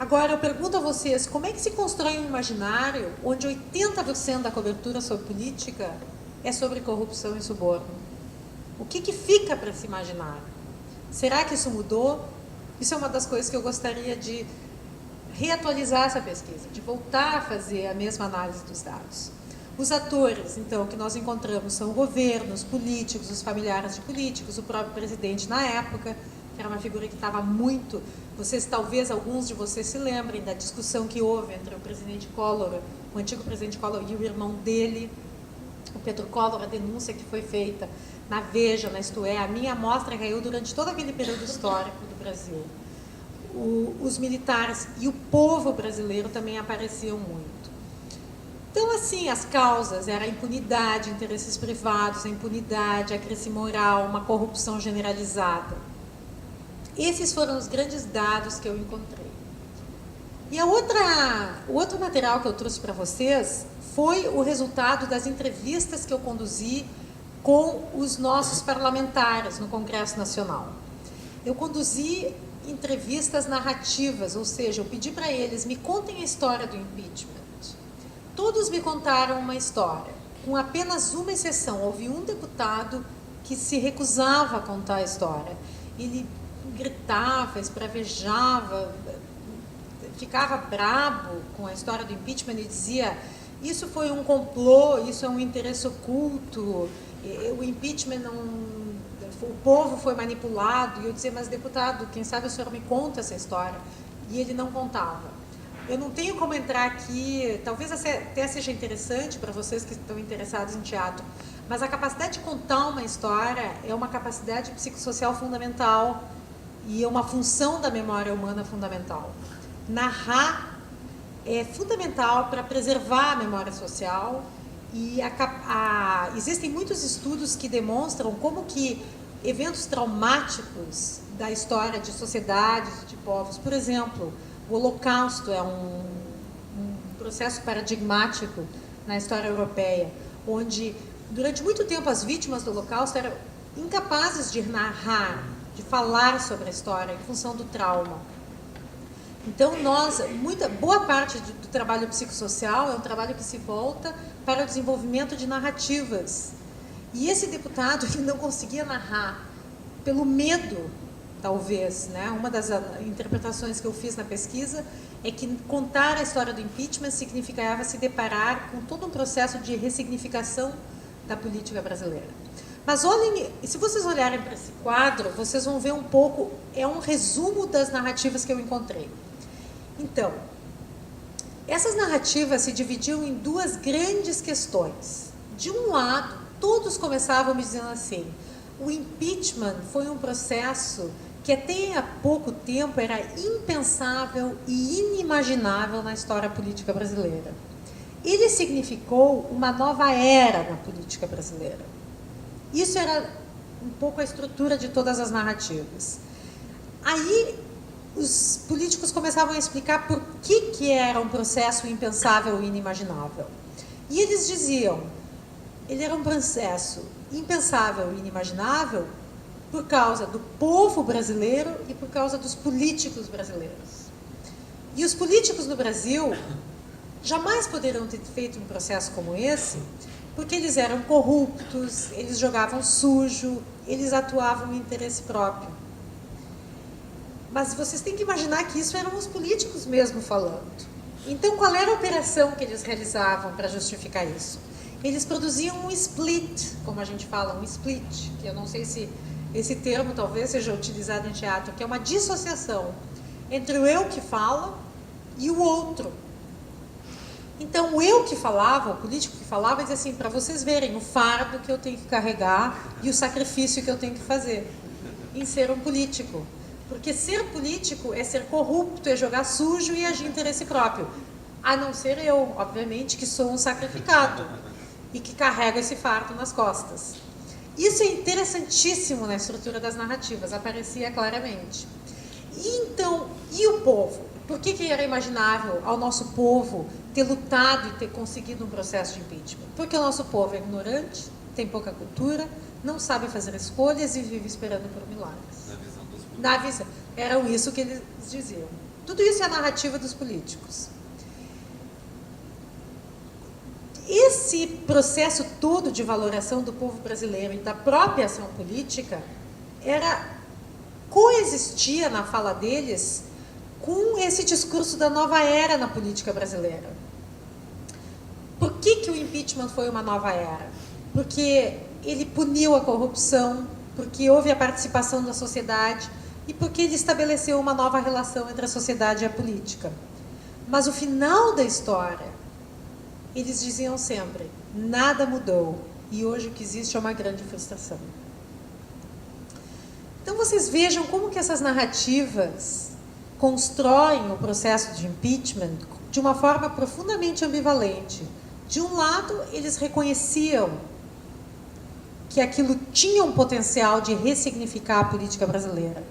Agora, eu pergunto a vocês, como é que se constrói um imaginário onde 80% da cobertura sobre política é sobre corrupção e suborno? O que fica para esse imaginário? Será que isso mudou? Isso é uma das coisas que eu gostaria de reatualizar essa pesquisa, de voltar a fazer a mesma análise dos dados. Os atores, então, que nós encontramos são governos, políticos, os familiares de políticos, o próprio presidente na época, que era uma figura que estava muito... Vocês, talvez, alguns de vocês se lembrem da discussão que houve entre o presidente Collor, o antigo presidente Collor e o irmão dele, o Pedro Collor, a denúncia que foi feita na Veja, na Isto É, a minha amostra caiu durante todo aquele período histórico do Brasil. Os militares e o povo brasileiro também apareciam muito. Então, assim, as causas eram a impunidade, interesses privados, a impunidade, a crise moral, uma corrupção generalizada. Esses foram os grandes dados que eu encontrei. E o outro material que eu trouxe para vocês foi o resultado das entrevistas que eu conduzi com os nossos parlamentares no Congresso Nacional. Eu conduzi entrevistas narrativas, ou seja, eu pedi para eles, me contem a história do impeachment. Todos me contaram uma história, com apenas uma exceção. Houve um deputado que se recusava a contar a história. Ele gritava, esbravejava, ficava brabo com a história do impeachment e dizia: isso foi um complô, isso é um interesse oculto, o impeachment não... o povo foi manipulado. E eu dizia: mas deputado, quem sabe o senhor me conta essa história? E ele não contava. Eu não tenho como entrar aqui, talvez até seja interessante para vocês que estão interessados em teatro, mas a capacidade de contar uma história é uma capacidade psicossocial fundamental e é uma função da memória humana fundamental. Narrar é fundamental para preservar a memória social e existem muitos estudos que demonstram como que eventos traumáticos da história de sociedades, de povos, por exemplo, o Holocausto é um processo paradigmático na história europeia, onde durante muito tempo as vítimas do Holocausto eram incapazes de narrar, de falar sobre a história em função do trauma. Então, boa parte do trabalho psicossocial é um trabalho que se volta para o desenvolvimento de narrativas. E esse deputado ele não conseguia narrar pelo medo, talvez, né? Uma das interpretações que eu fiz na pesquisa é que contar a história do impeachment significava se deparar com todo um processo de ressignificação da política brasileira. Mas olhem, se vocês olharem para esse quadro, vocês vão ver um pouco, é um resumo das narrativas que eu encontrei. Então, essas narrativas se dividiam em duas grandes questões. De um lado, todos começavam me dizendo assim: o impeachment foi um processo que até há pouco tempo era impensável e inimaginável na história política brasileira. Ele significou uma nova era na política brasileira. Isso era um pouco a estrutura de todas as narrativas. Aí os políticos começavam a explicar por que era um processo impensável e inimaginável. E eles diziam: ele era um processo impensável e inimaginável por causa do povo brasileiro e por causa dos políticos brasileiros. E os políticos no Brasil jamais poderiam ter feito um processo como esse, porque eles eram corruptos, eles jogavam sujo, eles atuavam em interesse próprio. Mas vocês têm que imaginar que isso eram os políticos mesmo falando. Então, qual era a operação que eles realizavam para justificar isso? Eles produziam um split, como a gente fala, um split, que eu não sei se esse termo talvez seja utilizado em teatro, que é uma dissociação entre o eu que fala e o outro. Então, o eu que falava, o político que falava, dizia assim: para vocês verem o fardo que eu tenho que carregar e o sacrifício que eu tenho que fazer em ser um político. Porque ser político é ser corrupto, é jogar sujo e agir em interesse próprio. A não ser eu, obviamente, que sou um sacrificado e que carrego esse fardo nas costas. Isso é interessantíssimo na estrutura das narrativas, aparecia claramente. E o povo? Por que era imaginável ao nosso povo ter lutado e ter conseguido um processo de impeachment? Porque o nosso povo é ignorante, tem pouca cultura, não sabe fazer escolhas e vive esperando por milagres. Na visão. Era isso que eles diziam. Tudo isso é a narrativa dos políticos. Esse processo todo de valoração do povo brasileiro e da própria ação política coexistia na fala deles com esse discurso da nova era na política brasileira. Por que o impeachment foi uma nova era? Porque ele puniu a corrupção, porque houve a participação da sociedade e porque ele estabeleceu uma nova relação entre a sociedade e a política. Mas o final da história, eles diziam sempre, nada mudou e hoje o que existe é uma grande frustração. Então vocês vejam como que essas narrativas constroem o processo de impeachment de uma forma profundamente ambivalente. De um lado, eles reconheciam que aquilo tinha um potencial de ressignificar a política brasileira.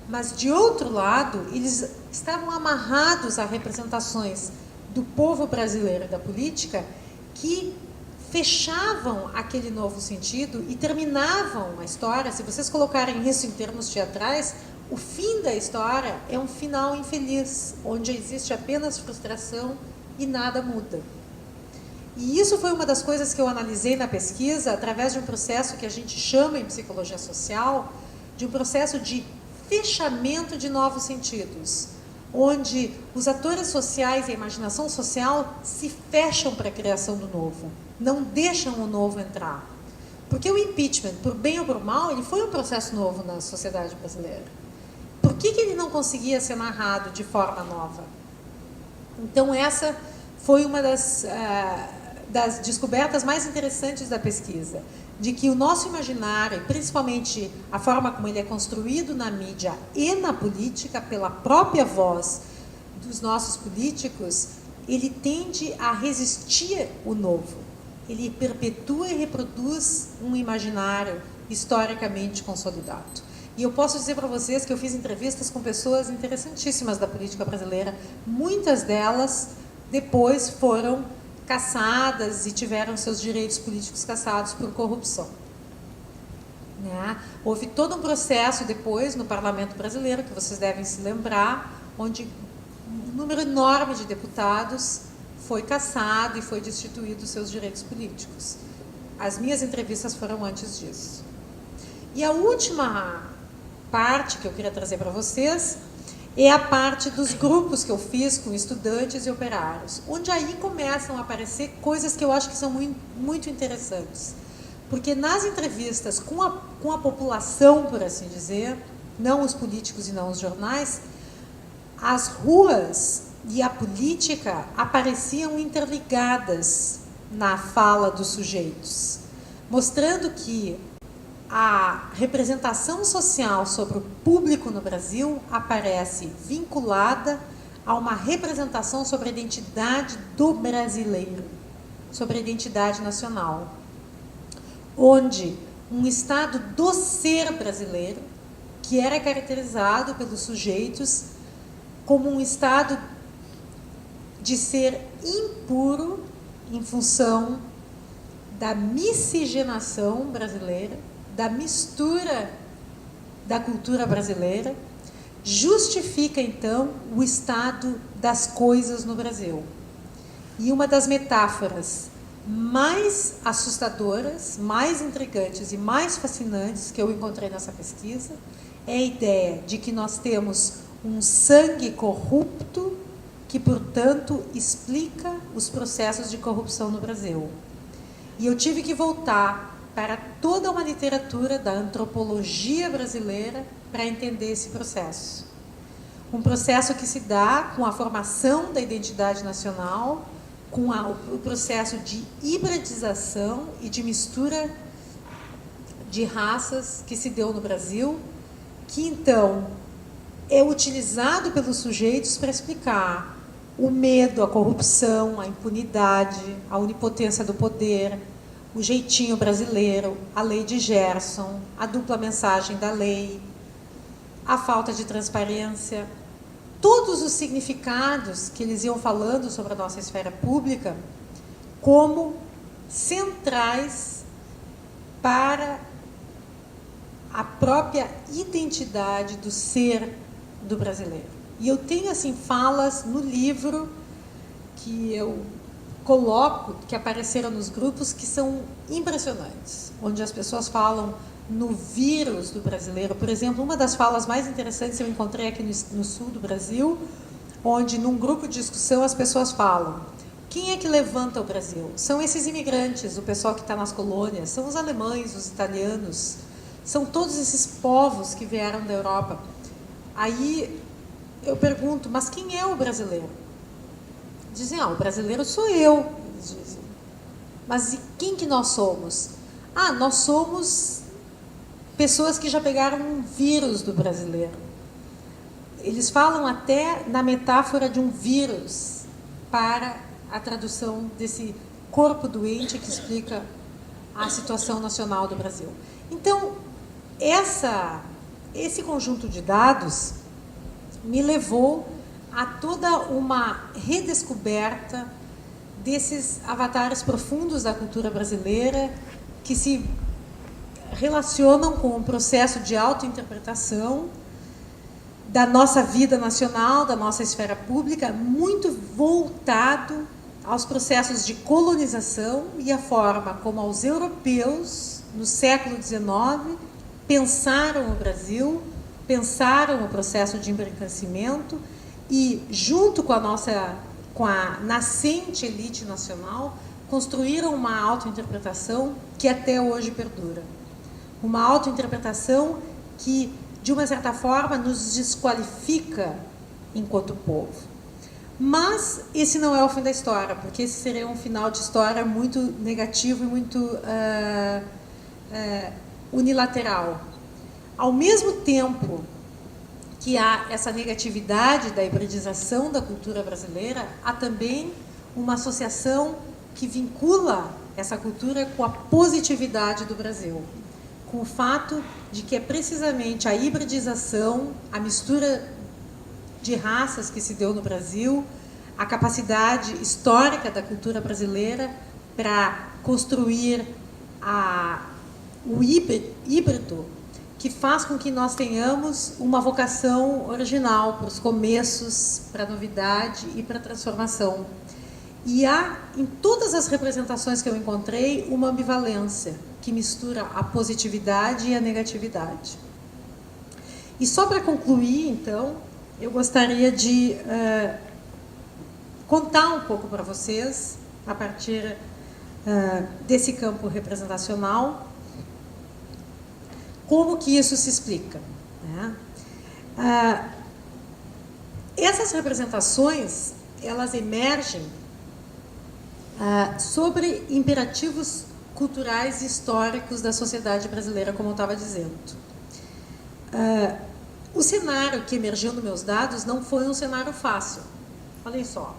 Mas, de outro lado, eles estavam amarrados a representações do povo brasileiro e da política que fechavam aquele novo sentido e terminavam a história. Se vocês colocarem isso em termos teatrais, o fim da história é um final infeliz, onde existe apenas frustração e nada muda. E isso foi uma das coisas que eu analisei na pesquisa, através de um processo que a gente chama em psicologia social, de um processo de fechamento de novos sentidos, onde os atores sociais e a imaginação social se fecham para a criação do novo, não deixam o novo entrar. Porque o impeachment, por bem ou por mal, ele foi um processo novo na sociedade brasileira. Por que ele não conseguia ser narrado de forma nova? Então, essa foi uma das descobertas mais interessantes da pesquisa, de que o nosso imaginário, principalmente a forma como ele é construído na mídia e na política, pela própria voz dos nossos políticos, ele tende a resistir o novo. Ele perpetua e reproduz um imaginário historicamente consolidado. E eu posso dizer para vocês que eu fiz entrevistas com pessoas interessantíssimas da política brasileira. Muitas delas depois foram cassadas e tiveram seus direitos políticos cassados por corrupção. Né? Houve todo um processo depois no parlamento brasileiro, que vocês devem se lembrar, onde um número enorme de deputados foi cassado e foi destituído dos seus direitos políticos. As minhas entrevistas foram antes disso. E a última parte que eu queria trazer para vocês é a parte dos grupos que eu fiz com estudantes e operários, onde aí começam a aparecer coisas que eu acho que são muito interessantes. Porque nas entrevistas com a população, por assim dizer, não os políticos e não os jornais, as ruas e a política apareciam interligadas na fala dos sujeitos, mostrando que a representação social sobre o público no Brasil aparece vinculada a uma representação sobre a identidade do brasileiro, sobre a identidade nacional, onde um estado do ser brasileiro, que era caracterizado pelos sujeitos como um estado de ser impuro em função da miscigenação brasileira, da mistura da cultura brasileira, justifica, então, o estado das coisas no Brasil. E uma das metáforas mais assustadoras, mais intrigantes e mais fascinantes que eu encontrei nessa pesquisa é a ideia de que nós temos um sangue corrupto que, portanto, explica os processos de corrupção no Brasil. E eu tive que voltar para toda uma literatura da antropologia brasileira para entender esse processo. Um processo que se dá com a formação da identidade nacional, com o processo de hibridização e de mistura de raças que se deu no Brasil, que então é utilizado pelos sujeitos para explicar o medo, a corrupção, a impunidade, a onipotência do poder, o jeitinho brasileiro, a lei de Gerson, a dupla mensagem da lei, a falta de transparência, todos os significados que eles iam falando sobre a nossa esfera pública como centrais para a própria identidade do ser do brasileiro. E eu tenho assim falas no livro que eu coloco, que apareceram nos grupos, que são impressionantes, onde as pessoas falam no vírus do brasileiro. Por exemplo, uma das falas mais interessantes eu encontrei aqui no sul do Brasil, onde num grupo de discussão as pessoas falam: quem é que levanta o Brasil? São esses imigrantes, o pessoal que está nas colônias, são os alemães, os italianos, são todos esses povos que vieram da Europa. Aí eu pergunto, mas quem é o brasileiro? Dizem, o brasileiro sou eu. Eles dizem. Mas e quem que nós somos? Nós somos pessoas que já pegaram um vírus do brasileiro. Eles falam até na metáfora de um vírus para a tradução desse corpo doente que explica a situação nacional do Brasil. Então, esse conjunto de dados me levou a toda uma redescoberta desses avatares profundos da cultura brasileira que se relacionam com o processo de autointerpretação da nossa vida nacional, da nossa esfera pública, muito voltado aos processos de colonização e a forma como os europeus, no século XIX, pensaram o Brasil, pensaram o processo de embranquecimento e, junto com a nascente elite nacional, construíram uma autointerpretação que até hoje perdura. Uma autointerpretação que, de uma certa forma, nos desqualifica enquanto povo. Mas esse não é o fim da história, porque esse seria um final de história muito negativo e muito unilateral. Ao mesmo tempo que há essa negatividade da hibridização da cultura brasileira, há também uma associação que vincula essa cultura com a positividade do Brasil, com o fato de que é precisamente a hibridização, a mistura de raças que se deu no Brasil, a capacidade histórica da cultura brasileira para construir o híbrido que faz com que nós tenhamos uma vocação original para os começos, para a novidade e para a transformação. E há, em todas as representações que eu encontrei, uma ambivalência que mistura a positividade e a negatividade. E só para concluir, então, eu gostaria de contar um pouco para vocês, a partir desse campo representacional, como que isso se explica, né? Essas representações, elas emergem sobre imperativos culturais e históricos da sociedade brasileira, como eu estava dizendo. O cenário que emergiu nos meus dados não foi um cenário fácil. Olhem só.